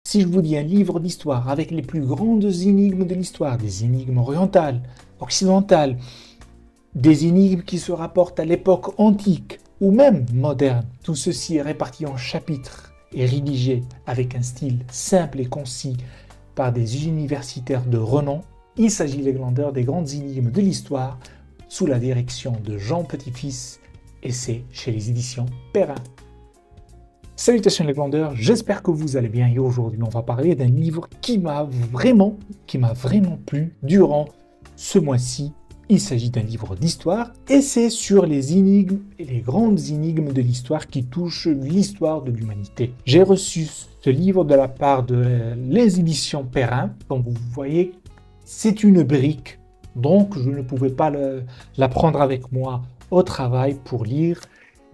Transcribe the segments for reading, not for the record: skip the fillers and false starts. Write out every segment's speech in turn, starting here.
Si je vous dis un livre d'histoire avec les plus grandes énigmes de l'histoire, des énigmes orientales, occidentales, des énigmes qui se rapportent à l'époque antique ou même moderne, tout ceci est réparti en chapitres et rédigé avec un style simple et concis par des universitaires de renom, il s'agit les Glandeurs des grandes énigmes de l'histoire sous la direction de Jean Petit-Fils et c'est chez les éditions Perrin. Salutations les Glandeurs, j'espère que vous allez bien et aujourd'hui on va parler d'un livre qui m'a vraiment plu durant ce mois-ci. Il s'agit d'un livre d'histoire et c'est sur les énigmes et les grandes énigmes de l'histoire qui touchent l'histoire de l'humanité. J'ai reçu ce livre de la part de les éditions Perrin. Comme vous voyez, c'est une brique, donc je ne pouvais pas la prendre avec moi au travail pour lire.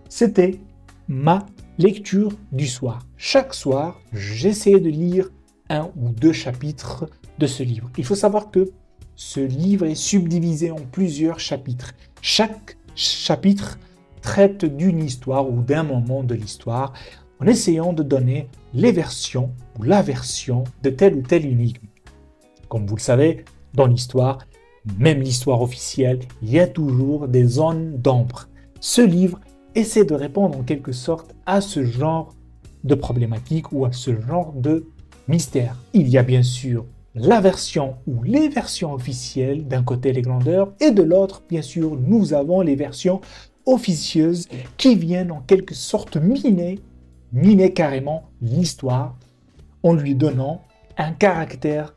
C'était ma lecture du soir. Chaque soir, j'essayais de lire un ou deux chapitres de ce livre. Il faut savoir que ce livre est subdivisé en plusieurs chapitres. Chaque chapitre traite d'une histoire ou d'un moment de l'histoire en essayant de donner les versions ou la version de telle ou telle énigme. Comme vous le savez, dans l'histoire, même l'histoire officielle, il y a toujours des zones d'ombre. Ce livre essaie de répondre en quelque sorte à ce genre de problématique ou à ce genre de mystère. Il y a bien sûr la version ou les versions officielles, d'un côté les Glandeurs, et de l'autre, bien sûr, nous avons les versions officieuses qui viennent en quelque sorte miner carrément l'histoire en lui donnant un caractère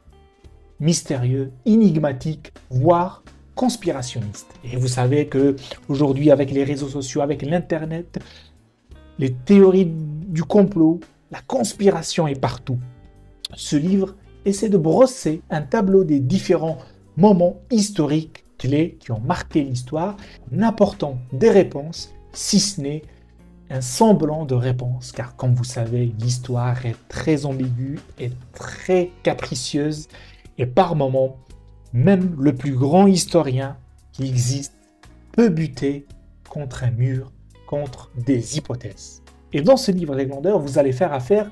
mystérieux, énigmatique, voire conspirationniste. Et vous savez que aujourd'hui, avec les réseaux sociaux, avec l'internet, les théories du complot, la conspiration est partout. Ce livre essaie de brosser un tableau des différents moments historiques clés qui ont marqué l'histoire, en apportant des réponses, si ce n'est un semblant de réponse, car comme vous savez, l'histoire est très ambiguë et très capricieuse, et par moments, même le plus grand historien qui existe peut buter contre un mur, contre des hypothèses. Et dans ce livre Les Glandeurs, vous allez faire affaire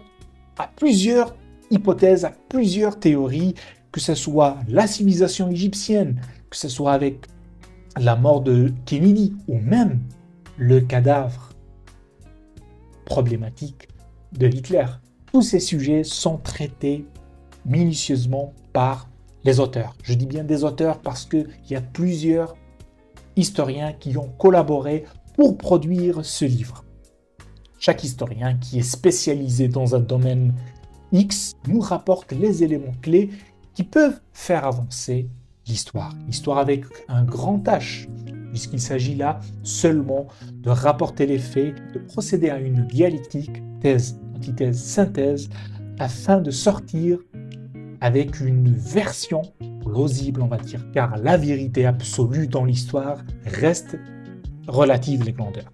à plusieurs hypothèses, à plusieurs théories, que ce soit la civilisation égyptienne, que ce soit avec la mort de Kennedy, ou même le cadavre problématique de Hitler. Tous ces sujets sont traités minutieusement par les auteurs. Je dis bien des auteurs parce qu'il y a plusieurs historiens qui ont collaboré pour produire ce livre. Chaque historien qui est spécialisé dans un domaine X nous rapporte les éléments clés qui peuvent faire avancer l'histoire. L'histoire avec un grand H, puisqu'il s'agit là seulement de rapporter les faits, de procéder à une dialectique, thèse, antithèse, synthèse, afin de sortir avec une version plausible, on va dire, car la vérité absolue dans l'histoire reste relative, les Glandeurs.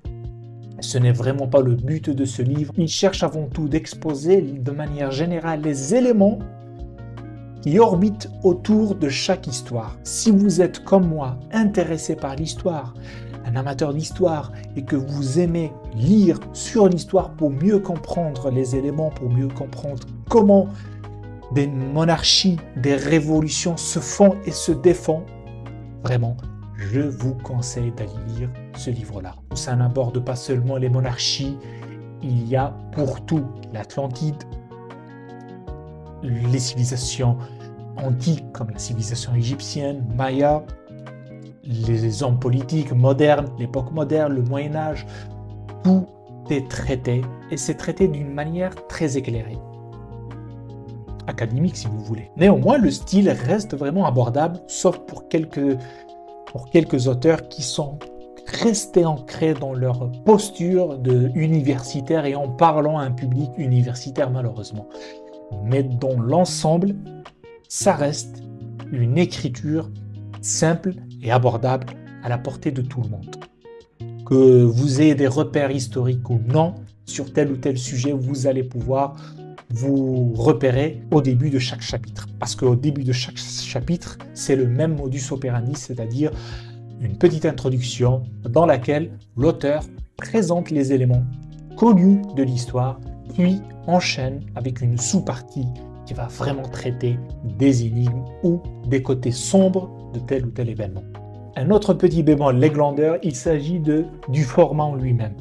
Ce n'est vraiment pas le but de ce livre. Il cherche avant tout d'exposer de manière générale les éléments qui orbitent autour de chaque histoire. Si vous êtes comme moi intéressé par l'histoire, un amateur d'histoire et que vous aimez lire sur l'histoire pour mieux comprendre les éléments, pour mieux comprendre comment des monarchies, des révolutions se font et se défont, vraiment, je vous conseille d'aller lire ce livre-là. Ça n'aborde pas seulement les monarchies, il y a pour tout l'Atlantide, les civilisations antiques comme la civilisation égyptienne, maya, les hommes politiques modernes, l'époque moderne, le Moyen-Âge, tout est traité et c'est traité d'une manière très éclairée. Académique si vous voulez. Néanmoins, le style reste vraiment abordable, sauf pour quelques auteurs qui sont restés ancrés dans leur posture de universitaire et en parlant à un public universitaire malheureusement. Mais dans l'ensemble, ça reste une écriture simple et abordable à la portée de tout le monde. Que vous ayez des repères historiques ou non sur tel ou tel sujet, vous allez pouvoir vous repérez au début de chaque chapitre. Parce qu'au début de chaque chapitre, c'est le même modus operandi, c'est-à-dire une petite introduction dans laquelle l'auteur présente les éléments connus de l'histoire puis enchaîne avec une sous-partie qui va vraiment traiter des énigmes ou des côtés sombres de tel ou tel événement. Un autre petit bémol, les glandeurs, il s'agit du format en lui-même.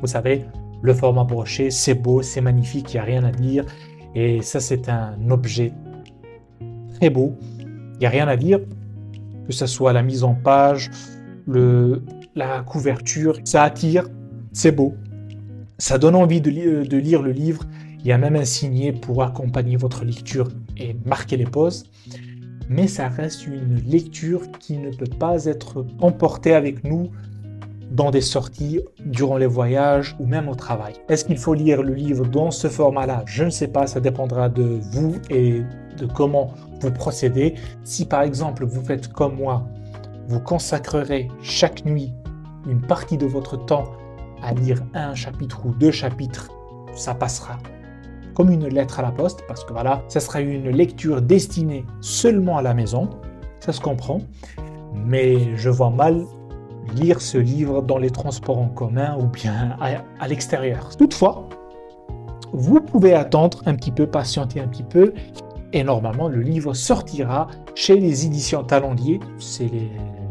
Vous savez, le format broché, c'est beau, c'est magnifique, il n'y a rien à dire. Et ça, c'est un objet très beau. Il n'y a rien à dire, que ce soit la mise en page, la couverture, ça attire, c'est beau. Ça donne envie de lire le livre. Il y a même un signet pour accompagner votre lecture et marquer les pauses. Mais ça reste une lecture qui ne peut pas être emportée avec nous dans des sorties, durant les voyages ou même au travail. Est-ce qu'il faut lire le livre dans ce format-là? Je ne sais pas, ça dépendra de vous et de comment vous procédez. Si par exemple vous faites comme moi, vous consacrerez chaque nuit une partie de votre temps à lire un chapitre ou 2 chapitres, ça passera comme une lettre à la poste, parce que voilà, ça sera une lecture destinée seulement à la maison, ça se comprend, mais je vois mal lire ce livre dans les transports en commun ou bien à l'extérieur. Toutefois, vous pouvez attendre un petit peu, patienter un petit peu, et normalement le livre sortira chez les éditions Talendier, c'est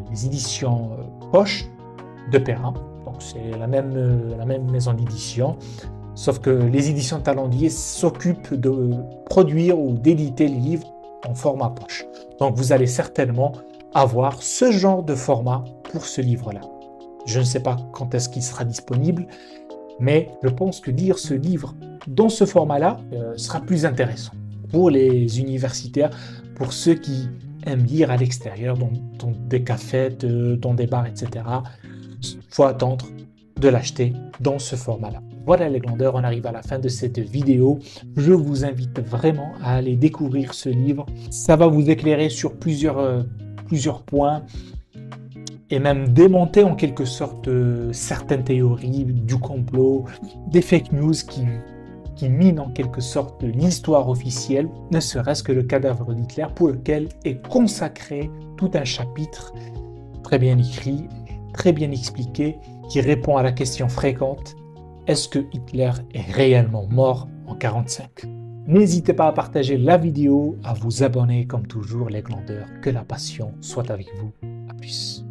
les éditions poche de Perrin, donc c'est la même maison d'édition. Sauf que les éditions Talendier s'occupent de produire ou d'éditer les livres en format poche. Donc vous allez certainement avoir ce genre de format pour ce livre-là. Je ne sais pas quand est-ce qu'il sera disponible, mais je pense que lire ce livre dans ce format-là sera plus intéressant pour les universitaires, pour ceux qui aiment lire à l'extérieur, dans des cafés, dans des bars, etc. Il faut attendre de l'acheter dans ce format-là. Voilà les glandeurs, on arrive à la fin de cette vidéo. Je vous invite vraiment à aller découvrir ce livre. Ça va vous éclairer sur plusieurs points et même démonter en quelque sorte certaines théories du complot, des fake news qui minent en quelque sorte l'histoire officielle, ne serait-ce que le cadavre d'Hitler, pour lequel est consacré tout un chapitre très bien écrit, très bien expliqué, qui répond à la question fréquente: est-ce que Hitler est réellement mort en 1945? N'hésitez pas à partager la vidéo, à vous abonner comme toujours les glandeurs. Que la passion soit avec vous. À plus.